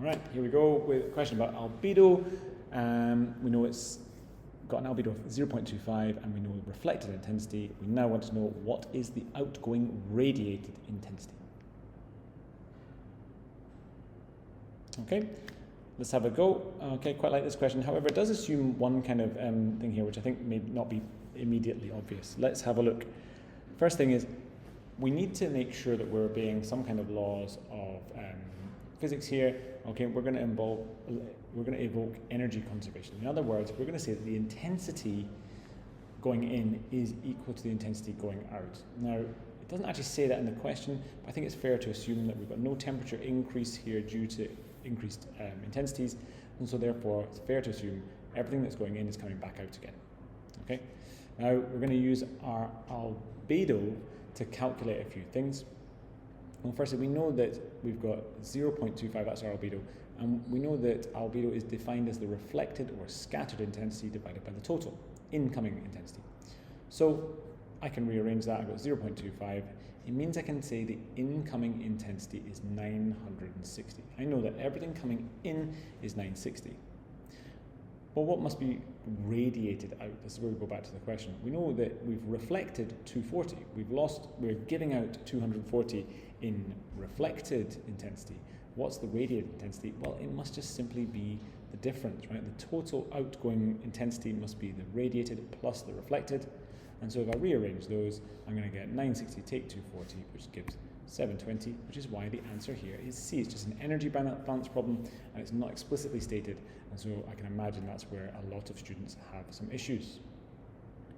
All right, here we go with a question about albedo. We know it's got an albedo of 0.25 and we know reflected intensity. We now want to know what is the outgoing radiated intensity. Okay, let's have a go. Okay, quite like this question. However, it does assume one kind of thing here, which I think may not be immediately obvious. Let's have a look. First thing is, we need to make sure that we're obeying some kind of laws of physics here. Okay, we're going to evoke energy conservation. In other words, we're going to say that the intensity going in is equal to the intensity going out. Now, it doesn't actually say that in the question, but I think it's fair to assume that we've got no temperature increase here due to increased intensities, and so therefore it's fair to assume everything that's going in is coming back out again. Okay. Now we're going to use our albedo to calculate a few things. Well, firstly, we know that we've got 0.25, that's our albedo, and we know that albedo is defined as the reflected or scattered intensity divided by the total incoming intensity. So I can rearrange that. I've got 0.25. It means I can say the incoming intensity is 960. I know that everything coming in is 960. Well, what must be radiated out? This is where we go back to the question. We know that we've reflected 240. We're giving out 240 in reflected intensity. What's the radiated intensity? Well, it must just simply be the difference, right? The total outgoing intensity must be the radiated plus the reflected. And so if I rearrange those, I'm going to get 960 take 240, which gives 720, which is why the answer here is C. It's just an energy balance problem, and it's not explicitly stated, and so I can imagine that's where a lot of students have some issues.